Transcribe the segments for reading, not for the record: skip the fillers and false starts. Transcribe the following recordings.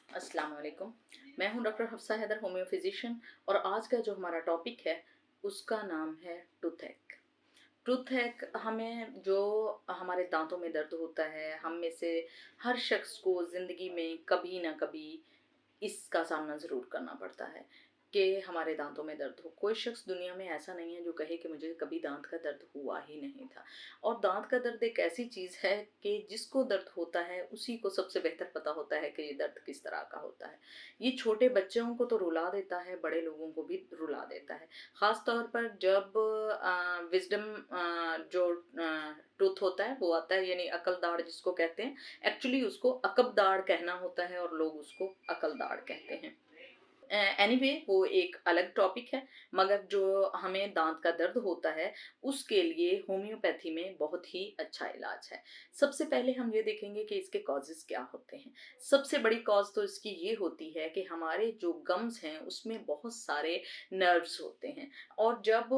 अस्सलाम वालेकुम। मैं हूं doctor Hafsa Haider, homeo physician, और आज का जो हमारा टॉपिक है उसका नाम है टूथएक। टूथएक हमें जो हमारे दांतों में दर्द होता है, हम में से हर शख्स को ज़िंदगी में कभी ना कभी इसका सामना ज़रूर करना पड़ता है कि हमारे दांतों में दर्द हो। कोई शख्स दुनिया में ऐसा नहीं है जो कहे कि मुझे कभी दांत का दर्द हुआ ही नहीं था। और दांत का दर्द एक ऐसी चीज़ है कि जिसको दर्द होता है उसी को सबसे बेहतर पता होता है कि ये दर्द किस तरह का होता है। ये छोटे बच्चों को तो रुला देता है, बड़े लोगों को भी रुला देता है। ख़ास तौर पर जब विज़डम जो टूथ होता है वो आता है, यानी अकल दाढ़ जिसको कहते हैं। एक्चुअली उसको अकब दाढ़ कहना होता है और लोग उसको अकल दाढ़ कहते हैं। एनीवे वो एक अलग टॉपिक है, मगर जो हमें दांत का दर्द होता है उसके लिए होम्योपैथी में बहुत ही अच्छा इलाज है। सबसे पहले हम ये देखेंगे कि इसके कॉजेज़ क्या होते हैं। सबसे बड़ी कॉज़ तो इसकी ये होती है कि हमारे जो गम्स हैं उसमें बहुत सारे नर्व्स होते हैं, और जब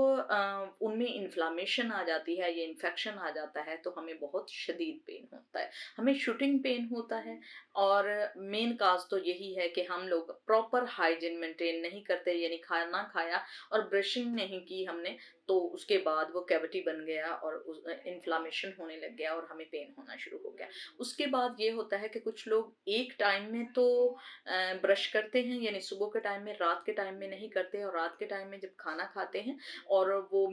उनमें इन्फ्लेमेशन आ जाती है या इन्फेक्शन आ जाता है तो हमें बहुत शदीद पेन होता है, हमें शूटिंग पेन होता है। और मेन काज तो यही है कि हम लोग प्रॉपर हाइजीन मेंटेन नहीं करते, यानी खाना खाया और ब्रशिंग नहीं की हमने, तो उसके बाद वो कैविटी बन गया और उस इन्फ्लामेशन होने लग गया और हमें पेन होना शुरू हो गया। उसके बाद ये होता है कि कुछ लोग एक टाइम में तो ब्रश करते हैं, यानी सुबह के टाइम में, रात के टाइम में नहीं करते, और रात के टाइम में जब खाना खाते हैं और वो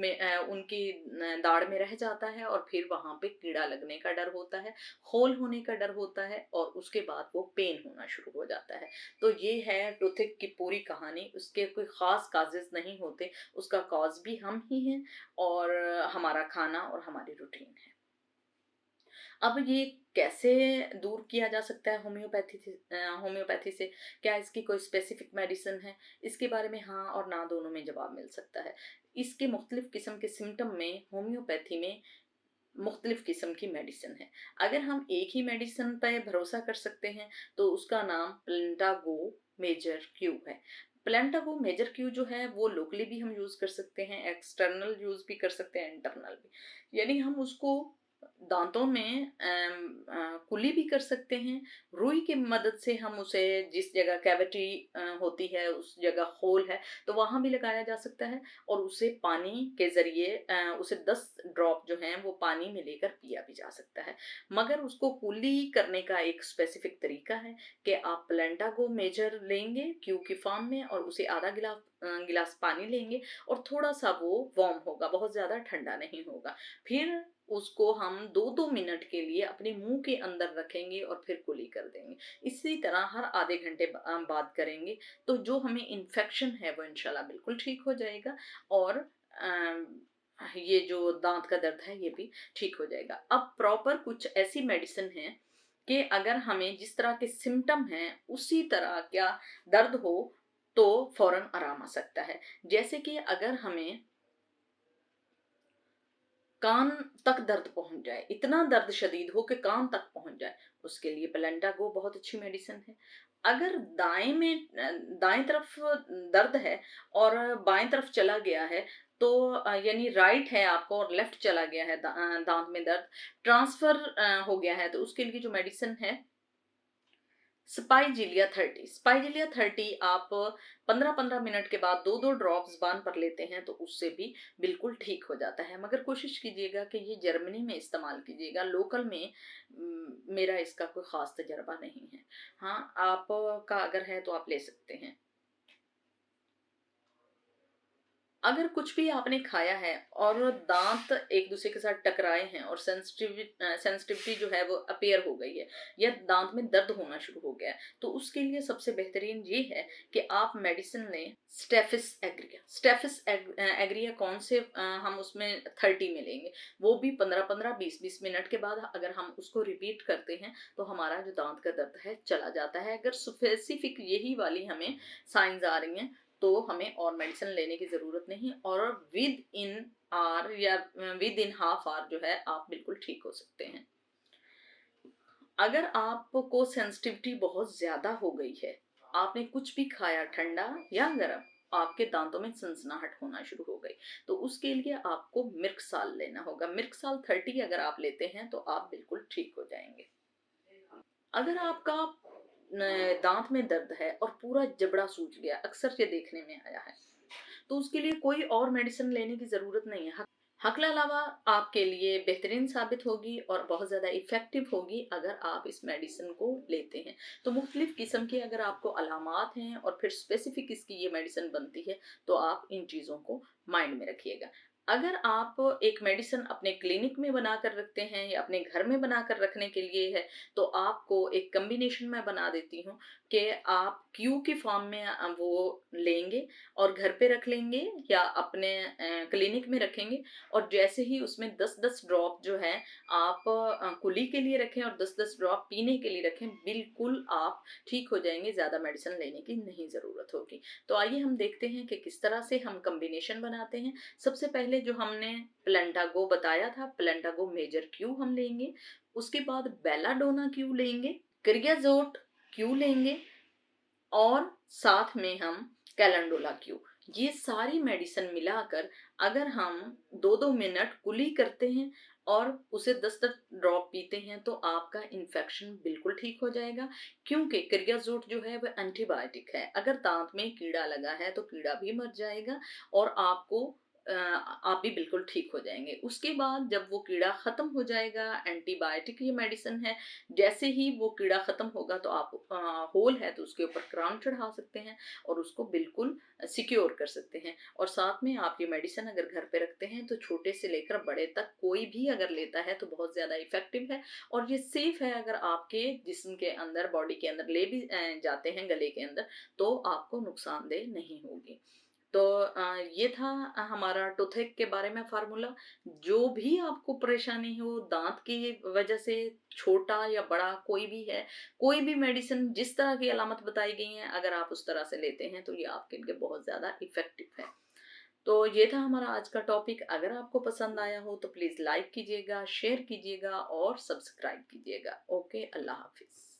उनकी दाढ़ में रह जाता है और फिर वहां पे कीड़ा लगने का डर होता है, होल होने का डर होता है, और उसके बाद वो पेन होना शुरू हो जाता है। तो ये है टूथिक की पूरी कहानी। उसके कोई ख़ास काजेज़ नहीं होते, उसका कॉज़ भी हम ही हैं और हमारा खाना और हमारी रूटीन है। अब ये कैसे दूर किया जा सकता है होम्योपैथी से? क्या इसकी कोई स्पेसिफिक मेडिसिन है? इसके बारे में हाँ और ना दोनों में जवाब मिल सकता है। इसके मुख्तलिफ किस्म के सिम्पटम में होम्योपैथी में मुख्तलिफ किस्म की मेडिसिन है। अगर हम एक ही मेडिसिन पे भरोसा कर सकते हैं तो उसका नाम प्लेंटागो मेजर क्यू है। प्लेंटागो मेजर क्यू जो है वो लोकली भी हम यूज कर सकते हैं, एक्सटर्नल यूज भी कर सकते हैं, इंटरनल भी। यानी हम उसको दांतों में कुली भी कर सकते हैं। रुई की मदद से हम उसे, जिस जगह कैविटी होती है उस जगह होल है, तो वहां भी लगाया जा सकता है, और उसे पानी के ज़रिए उसे 10 ड्रॉप जो हैं वो पानी में लेकर पिया भी जा सकता है। मगर उसको कूली करने का एक स्पेसिफिक तरीका है कि आप प्लेंटागो मेजर लेंगे क्यू की फॉर्म में, और उसे आधा गिलास पानी लेंगे, और थोड़ा सा वो वार्म होगा, बहुत ज़्यादा ठंडा नहीं होगा। फिर उसको हम 2-2 मिनट के लिए अपने मुंह के अंदर रखेंगे और फिर कुली कर देंगे। इसी तरह हर आधे घंटे बाद करेंगे, तो जो हमें इन्फेक्शन है वो इंशाल्लाह बिल्कुल ठीक हो जाएगा, और ये जो दांत का दर्द है ये भी ठीक हो जाएगा। अब प्रॉपर कुछ ऐसी मेडिसिन है कि अगर हमें जिस तरह के सिम्टम हैं उसी तरह का दर्द हो तो फौरन आराम आ सकता है। जैसे कि अगर हमें कान तक दर्द पहुंच जाए, इतना दर्द शदीद हो कि कान तक पहुंच जाए, उसके लिए पेलेंटागो बहुत अच्छी मेडिसिन है। अगर दाएं तरफ दर्द है और बाएं तरफ चला गया है, तो यानी राइट है आपको और लेफ्ट चला गया है, दांत में दर्द ट्रांसफर हो गया है, तो उसके लिए जो मेडिसिन है स्पाइजिलिया 30 आप 15-15 मिनट के बाद 2-2 ड्रॉप्स बांध पर लेते हैं तो उससे भी बिल्कुल ठीक हो जाता है। मगर कोशिश कीजिएगा कि ये जर्मनी में इस्तेमाल कीजिएगा, लोकल में मेरा इसका कोई ख़ास तजर्बा नहीं है। हाँ, आपका अगर है तो आप ले सकते हैं। अगर कुछ भी आपने खाया है और दांत एक दूसरे के साथ टकराए हैं और सेंसिटिविटी जो है वो अपीयर हो गई है, या दांत में दर्द होना शुरू हो गया है, तो उसके लिए सबसे बेहतरीन ये है कि आप मेडिसिन लें स्टेफिस एग्रिया कौन से हम उसमें 30 में लेंगे, वो भी 15-15 20-20 मिनट के बाद अगर हम उसको रिपीट करते हैं तो हमारा जो दांत का दर्द है चला जाता है। अगर स्पेसिफिक यही वाली हमें साइंस आ रही हैं तो हमें और मेडिसिन लेने की ज़रूरत नहीं, और विद इन आवर या विद इन हाफ आवर जो है आप बिल्कुल ठीक हो सकते हैं। अगर आपको सेंसिटिविटी बहुत ज़्यादा हो गई है, आपने कुछ भी खाया ठंडा या गर्म, आपके दांतों में सनसनाहट होना शुरू हो गई, तो उसके लिए आपको मिर्कसाल लेना होगा। मिर्कसाल 30 अगर आप लेते हैं तो आप बिल्कुल ठीक हो जाएंगे। अगर आपका दांत में दर्द है और पूरा जबड़ा सूज गया, अक्सर ये देखने में आया है, तो उसके लिए कोई और मेडिसिन लेने की ज़रूरत नहीं है। हकला अलावा आपके लिए बेहतरीन साबित होगी और बहुत ज़्यादा इफ़ेक्टिव होगी अगर आप इस मेडिसिन को लेते हैं। तो मुख्तलिफ़ किस्म की अगर आपको अलामात हैं और फिर स्पेसिफ़िक इसकी ये मेडिसिन बनती है, तो आप इन चीज़ों को माइंड में रखिएगा। अगर आप एक मेडिसिन अपने क्लिनिक में बनाकर रखते हैं या अपने घर में बनाकर रखने के लिए है, तो आपको एक कॉम्बिनेशन मैं बना देती हूँ कि आप क्यू की फॉर्म में वो लेंगे और घर पे रख लेंगे या अपने क्लिनिक में रखेंगे, और जैसे ही उसमें 10-10 ड्रॉप जो है आप कुली के लिए रखें और 10-10 ड्रॉप पीने के लिए रखें, बिल्कुल आप ठीक हो जाएंगे, ज़्यादा मेडिसिन लेने की नहीं ज़रूरत होगी। तो आइए हम देखते हैं कि किस तरह से हम कॉम्बिनेशन बनाते हैं। सबसे पहले जो हमने प्लेंटागो बताया था, प्लेंटागो मेजर क्यू हम लेंगे, उसके बाद बेलाडोना क्यू लेंगे, क्रियाजोट क्यू लेंगे और साथ में हम कैलेंडोला क्यू। ये सारी मेडिसिन मिलाकर अगर हम 2-2 मिनट कुली करते हैं और उसे 10-10 ड्रॉप पीते हैं, तो आपका इन्फेक्शन बिल्कुल ठीक हो जाएगा। क्योंकि क्रियाजोट जो है वह एंटीबायोटिक है, अगर दांत में कीड़ा लगा है तो कीड़ा भी मर जाएगा और आप भी बिल्कुल ठीक हो जाएंगे। उसके बाद जब वो कीड़ा खत्म हो जाएगा, एंटीबायोटिक ये मेडिसिन है, जैसे ही वो कीड़ा खत्म होगा तो आप होल है तो उसके ऊपर क्राउन चढ़ा सकते हैं और उसको बिल्कुल सिक्योर कर सकते हैं। और साथ में आप ये मेडिसिन अगर घर पे रखते हैं तो छोटे से लेकर बड़े तक कोई भी अगर लेता है तो बहुत ज़्यादा इफेक्टिव है और ये सेफ है। अगर आपके जिस्म के अंदर, बॉडी के अंदर ले भी जाते हैं गले के अंदर, तो आपको नुकसानदेह नहीं होगी। तो ये था हमारा टूथेक के बारे में फार्मूला। जो भी आपको परेशानी हो दांत की वजह से, छोटा या बड़ा कोई भी है, कोई भी मेडिसिन जिस तरह की अलामत बताई गई हैं, अगर आप उस तरह से लेते हैं तो ये आपके लिए बहुत ज़्यादा इफ़ेक्टिव है। तो ये था हमारा आज का टॉपिक। अगर आपको पसंद आया हो तो प्लीज़ लाइक कीजिएगा, शेयर कीजिएगा और सब्सक्राइब कीजिएगा। ओके, अल्लाह हाफ़िज़।